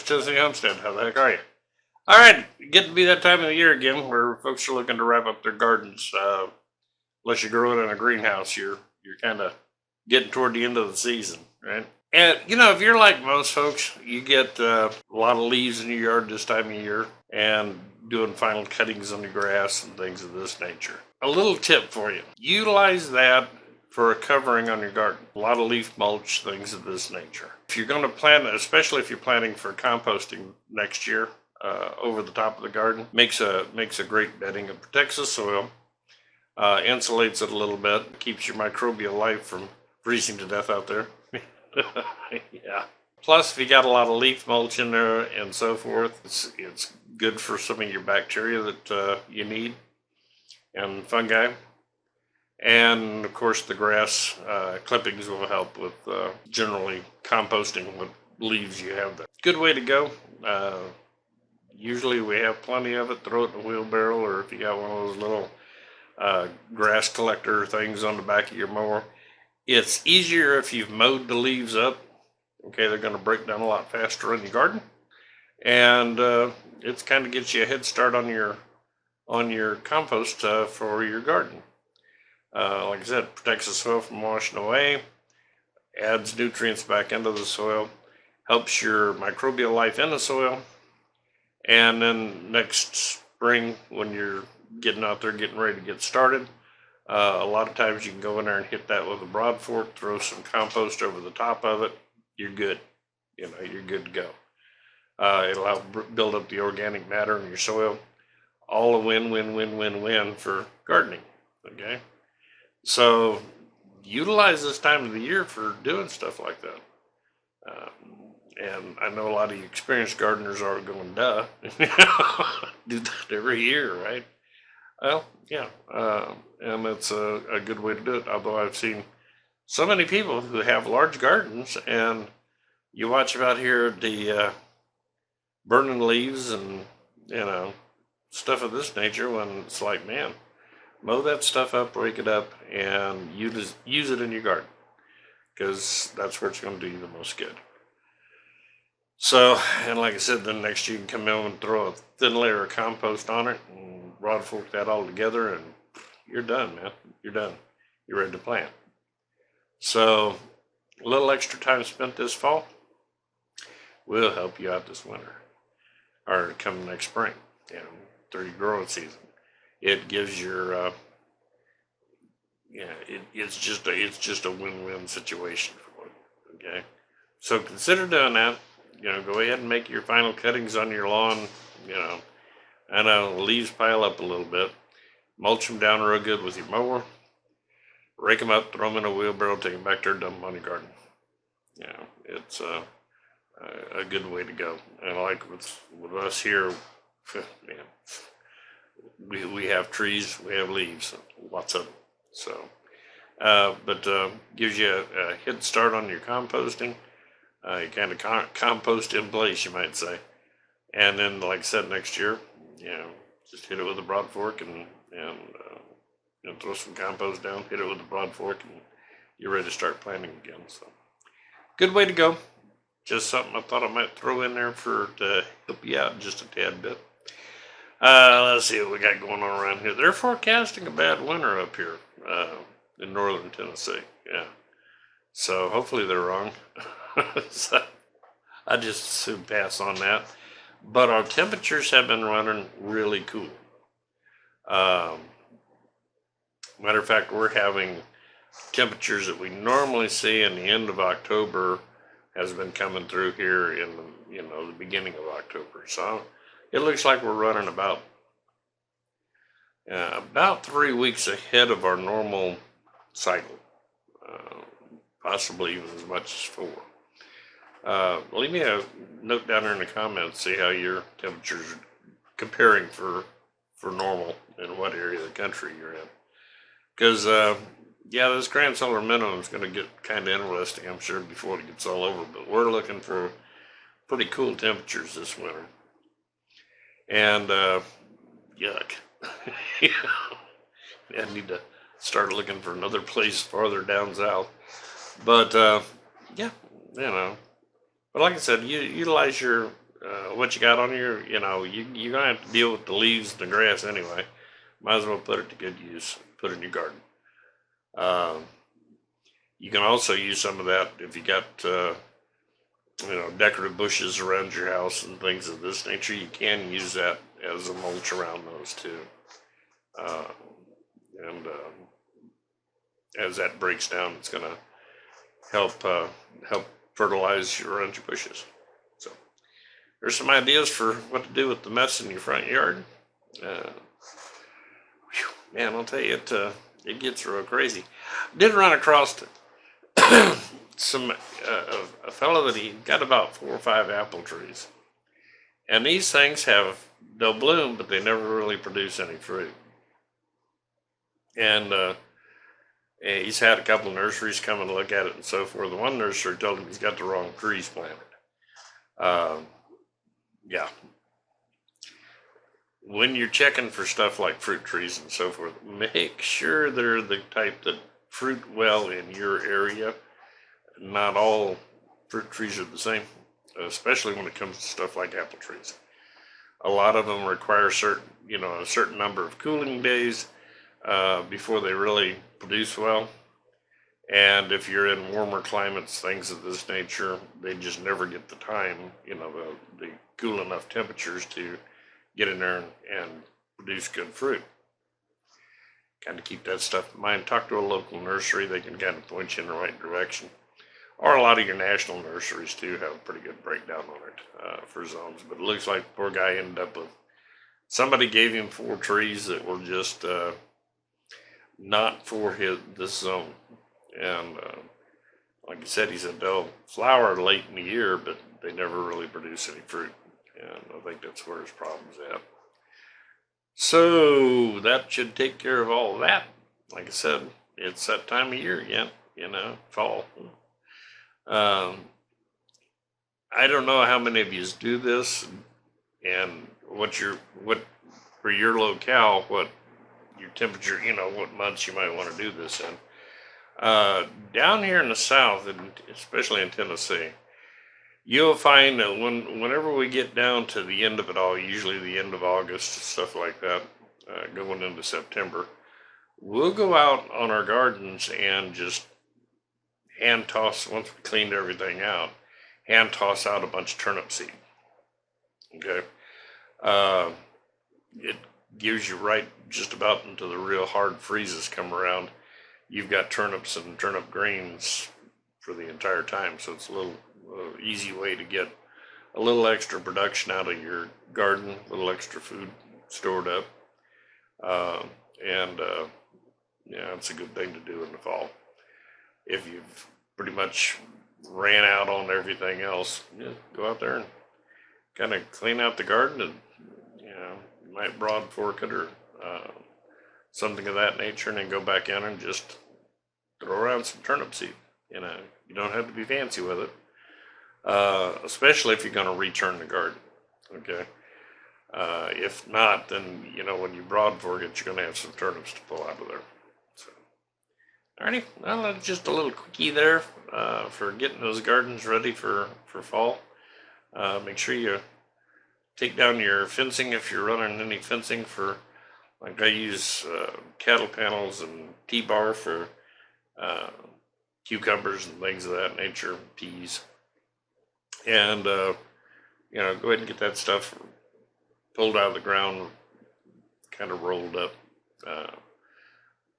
Tennessee Homestead. How the heck are you? All right, getting to be that time of the year again where folks are looking to wrap up their gardens. Unless you grow it in a greenhouse, you're kind of getting toward the end of the season, right? And if you're like most folks, you get a lot of leaves in your yard this time of year, and doing final cuttings on the grass and things of this nature. A little tip for you: utilize that for a covering on your garden. A lot of leaf mulch, things of this nature. If you're going to plant, especially if you're planting for composting next year, over the top of the garden, makes a great bedding. It protects the soil, insulates it a little bit, keeps your microbial life from freezing to death out there. Yeah. Plus, if you got a lot of leaf mulch in there and so forth, it's good for some of your bacteria that you need, and fungi. And of course, the grass clippings will help with generally composting what leaves you have there. Good way to go. Usually we have plenty of it. Throw it in a wheelbarrow, or if you got one of those little grass collector things on the back of your mower. It's easier if you've mowed the leaves up. Okay, they're going to break down a lot faster in your garden, and it's kind of gets you a head start on your compost for your garden. Like I said, protects the soil from washing away, adds nutrients back into the soil, helps your microbial life in the soil, and then next spring when you're getting out there getting ready to get started, a lot of times you can go in there and hit that with a broad fork, throw some compost over the top of it. You're good. You're good to go. It'll help build up the organic matter in your soil. All a win for gardening. Okay. So utilize this time of the year for doing stuff like that. And I know a lot of you experienced gardeners are going, duh, do that every year, right? Well, yeah, and it's a good way to do it. Although I've seen so many people who have large gardens, and you watch about here the burning leaves and stuff of this nature, when it's like, man, mow that stuff up, break it up, and use it in your garden, because that's where it's going to do you the most good. So, and like I said, then next you can come in and throw a thin layer of compost on it and rod fork that all together, and you're done, man. You're done. You're ready to plant. So, a little extra time spent this fall will help you out this winter, or come next spring, through your growing season. It gives your it's just a win-win situation for it. Okay, so consider doing that. Go ahead and make your final cuttings on your lawn. I know leaves pile up a little bit. Mulch them down real good with your mower. Rake them up, throw them in a wheelbarrow, take them back there, dump them on your garden. It's a good way to go. And like with us here, man, we have trees, we have leaves, lots of them. So, but gives you a head start on your composting. You kind of compost in place, you might say. And then, like I said, next year, just hit it with a broad fork and throw some compost down, hit it with a broad fork, and you're ready to start planting again. So, good way to go. Just something I thought I might throw in there to help you out just a tad bit. Let's see what we got going on around here. They're forecasting a bad winter up here in northern Tennessee. Yeah. So hopefully they're wrong. So I just assume pass on that. But our temperatures have been running really cool. Matter of fact, we're having temperatures that we normally see in the end of October has been coming through here in the beginning of October. So it looks like we're running about 3 weeks ahead of our normal cycle, possibly even as much as 4. Leave me a note down there in the comments, see how your temperatures are comparing for normal in what area of the country you're in. Because, this grand solar minimum is going to get kind of interesting, I'm sure, before it gets all over. But we're looking for pretty cool temperatures this winter. And, yuck. I need to start looking for another place farther down south. But, But like I said, utilize your what you got on your, you're gonna have to deal with the leaves and the grass anyway. Might as well put it to good use. Put it in your garden. Um, you can also use some of that if you got, decorative bushes around your house and things of this nature. You can use that as a mulch around those too. Uh, and as that breaks down, it's gonna help fertilize around your bushes. So there's some ideas for what to do with the mess in your front yard. Uh, Man, I'll tell you, it gets real crazy. Did run across some a fellow that he got about 4 or 5 apple trees, and these things they'll bloom, but they never really produce any fruit. And he's had a couple of nurseries come and look at it and so forth. The one nursery told him he's got the wrong trees planted. Yeah. When you're checking for stuff like fruit trees and so forth, make sure they're the type that fruit well in your area. Not all fruit trees are the same, especially when it comes to stuff like apple trees. A lot of them require a certain number of cooling days before they really produce well. And if you're in warmer climates, things of this nature, they just never get the time, the cool enough temperatures to get in there and produce good fruit. Kind of keep that stuff in mind. Talk to a local nursery. They can kind of point you in the right direction. Or a lot of your national nurseries too have a pretty good breakdown on it for zones. But it looks like the poor guy ended up with, somebody gave him 4 trees that were just not for this zone. And like I said, he said they'll flower late in the year, but they never really produce any fruit. And I think that's where his problem's at. So that should take care of all of that. Like I said, it's that time of year again, fall. I don't know how many of you do this, and what for your locale, what your temperature, what months you might want to do this in. Down here in the South, and especially in Tennessee, you'll find that whenever we get down to the end of it all, usually the end of August, stuff like that, going into September, we'll go out on our gardens and just hand toss, once we cleaned everything out, hand toss out a bunch of turnip seed. Okay. It gives you right just about until the real hard freezes come around. You've got turnips and turnip greens for the entire time. So it's a little easy way to get a little extra production out of your garden, a little extra food stored up. It's a good thing to do in the fall. If you've pretty much ran out on everything else, go out there and kind of clean out the garden, and you might broad fork it or something of that nature, and then go back in and just throw around some turnip seed. You don't have to be fancy with it, especially if you're going to return the garden. Okay. If not, then when you broad fork it, you're going to have some turnips to pull out of there. So, alrighty, well, that's just a little quickie there for getting those gardens ready for fall. Make sure you take down your fencing if you're running any fencing for, like I use cattle panels and T-bar for cucumbers and things of that nature, peas. And, go ahead and get that stuff pulled out of the ground, kind of rolled up.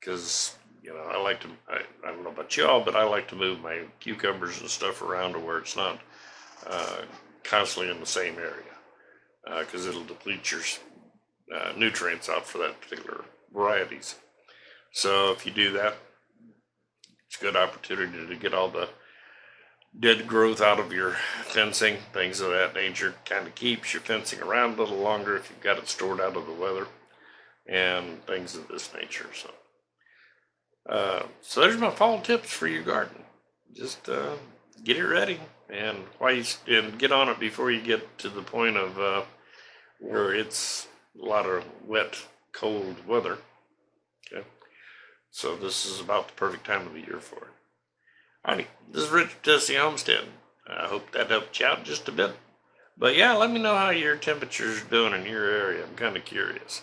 Because, I like to, I don't know about y'all, but I like to move my cucumbers and stuff around to where it's not constantly in the same area. Because it'll deplete your nutrients out for that particular varieties. So if you do that, it's a good opportunity to get all the dead growth out of your fencing, things of that nature. Kind of keeps your fencing around a little longer if you've got it stored out of the weather and things of this nature. So there's my fall tips for your garden. Just get it ready, and get on it before you get to the point of where it's a lot of wet, cold weather. Okay, so this is about the perfect time of the year for it. Alrighty, this is Rich Tennessee Homestead. I hope that helped you out just a bit. But yeah, let me know how your temperature's doing in your area. I'm kind of curious.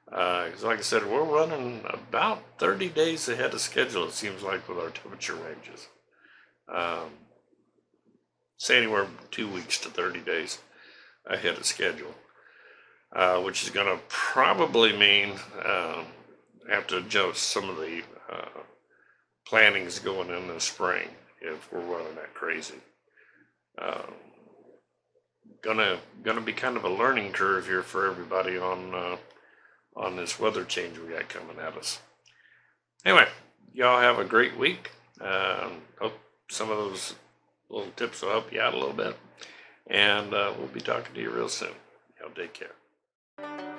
'Cause like I said, we're running about 30 days ahead of schedule, it seems like, with our temperature ranges. Um, say anywhere from 2 weeks to 30 days ahead of schedule, which is going to probably mean have to adjust some of the plannings going in the spring if we're running that crazy. Um, gonna be kind of a learning curve here for everybody on this weather change we got coming at us. Anyway, y'all have a great week. Hope some of those little tips will help you out a little bit, and we'll be talking to you real soon. Y'all take care.